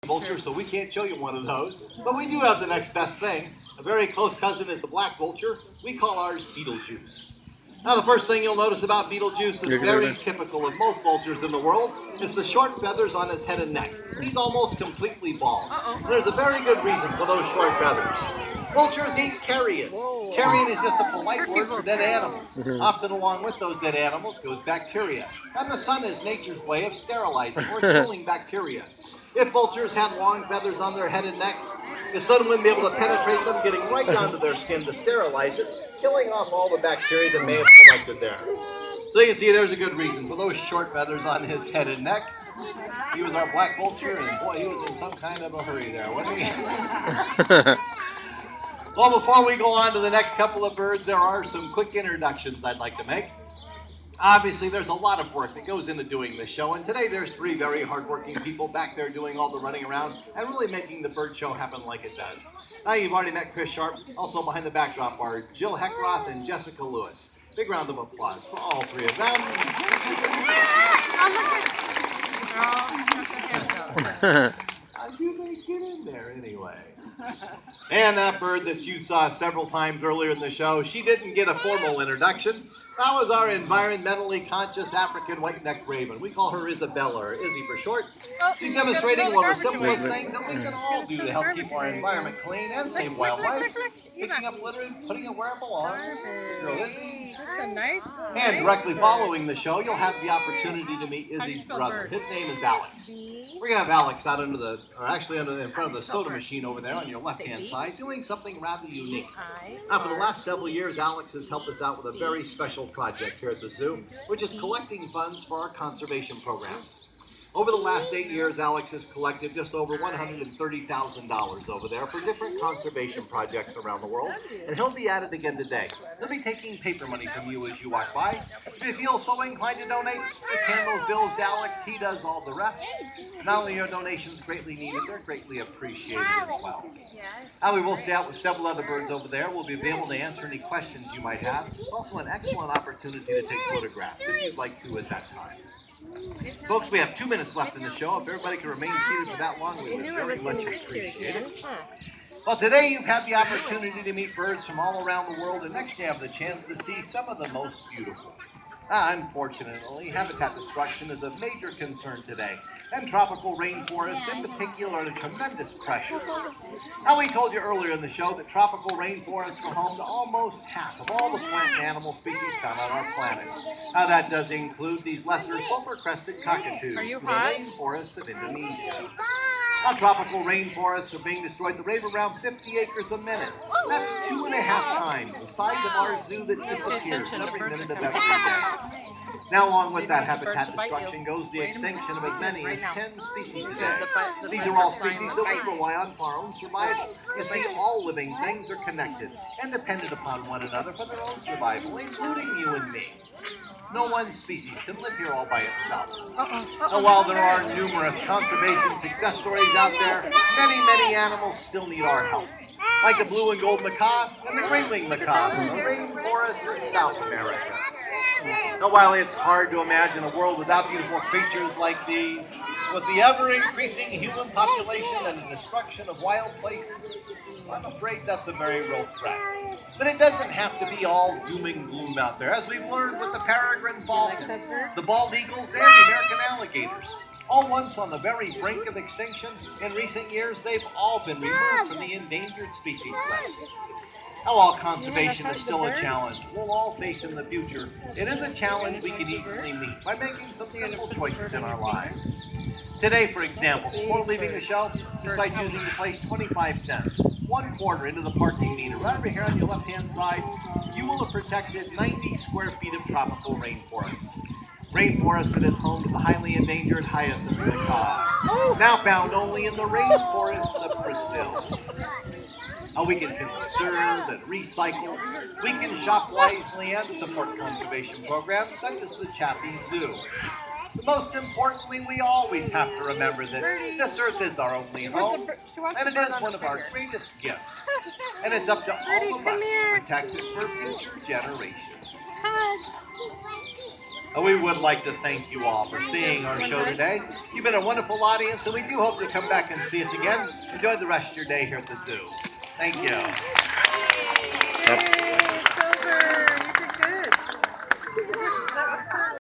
vulture, so we can't show you one of those. But we do have the next best thing. A very close cousin is the black vulture. We call ours Beetlejuice. Now, the first thing you'll notice about Beetlejuice is very typical of most vultures in the world. It's the short feathers on his head and neck. He's almost completely bald. And there's a very good reason for those short feathers. Vultures eat carrion. Carrion is just a polite word for dead animals. Often along with those dead animals goes bacteria. And the sun is nature's way of sterilizing or killing bacteria. If vultures had long feathers on their head and neck, the sun wouldn't be able to penetrate them, getting right onto their skin to sterilize it, killing off all the bacteria that may have collected there. So you see, there's a good reason for those short feathers on his head and neck. He was our black vulture, and boy, he was in some kind of a hurry there, wasn't he? Well, before we go on to the next couple of birds, there are some quick introductions I'd like to make. Obviously, there's a lot of work that goes into doing this show, and today there's three very hardworking people back there doing all the running around and really making the bird show happen like it does. Now, you've already met Chris Sharp. Also behind the backdrop are Jill Heckroth and Jessica Lewis. Big round of applause for all three of them. How do they get in there anyway? And that bird that you saw several times earlier in the show, she didn't get a formal introduction. That was our environmentally conscious African white-necked raven. We call her Isabella, or Izzy for short. She's demonstrating one of the simplest things that we can all do to help keep our environment clean and save wildlife. Picking up litter and putting it where it belongs. Girl Izzy. That's a nice one. And directly following the show, you'll have the opportunity to meet Izzy's brother. His name is Alex. We're going to have Alex out under the, or actually in front of the soda machine over there on your left-hand side, doing something rather unique. Now, for the last several years, Alex has helped us out with a very special project here at the zoo, which is collecting funds for our conservation programs. Over the last 8 years, Alex has collected just over $130,000 over there for different conservation projects around the world, and he'll be at it again today. He'll be taking paper money from you as you walk by. If you feel so inclined to donate, just hand those bills to Alex. He does all the rest. Not only are donations greatly needed, they're greatly appreciated as well. Now, we will stay out with several other birds over there. We'll be able to answer any questions you might have. It's also an excellent opportunity to take photographs if you'd like to at that time. Folks, we have 2 minutes left in the show. If everybody can remain seated for that long, we would very much appreciate it. Well, today you've had the opportunity to meet birds from all around the world, and next you have the chance to see some of the most beautiful. Unfortunately, habitat destruction is a major concern today, and tropical rainforests in particular are under tremendous pressures. Now, we told you earlier in the show that tropical rainforests are home to almost half of all the plant and animal species found on our planet. Now, that does include these lesser sulfur-crested cockatoos from the rainforests of Indonesia. Now, tropical rainforests are being destroyed at the rate of around 50 acres a minute. That's 2.5 times the size of our zoo that disappears every minute of every day. Now, along with that habitat destruction goes the extinction of as many as 10 species a day. These are all species that we rely on for our own survival. You see, all living things are connected and dependent upon one another for their own survival, including you and me. No one species can live here all by itself. Now, while there are numerous conservation success stories out there, many animals still need our help. Like the blue and gold macaw and the great-winged macaw from the rainforests in South America. Now, while it's hard to imagine a world without beautiful creatures like these, with the ever-increasing human population and the destruction of wild places, I'm afraid that's a very real threat. But it doesn't have to be all doom and gloom out there, as we've learned with the peregrine falcon, the bald eagles, and the American alligators. All once on the very brink of extinction, in recent years, they've all been removed from the endangered species list. Now, while conservation is still a challenge we'll all face in the future, it is a challenge we can easily meet by making some simple choices in our lives. Today, for example, before leaving the show, just by choosing to place 25 cents, 1/4 into the parking meter right over here on your left-hand side, you will have protected 90 square feet of tropical rainforest. Rainforest that is home to the highly endangered hyacinth macaw, now found only in the rainforests of Brazil. How we can conserve and recycle, we can shop wisely and support conservation programs such as the Chappie Zoo. But most importantly, we always have to remember that this earth is our only home, and it is one of our greatest gifts. And it's up to all of us to protect it for future generations. We would like to thank you all for seeing our show today. You've been a wonderful audience, and we do hope you come back and see us again. Enjoy the rest of your day here at the zoo. Thank you.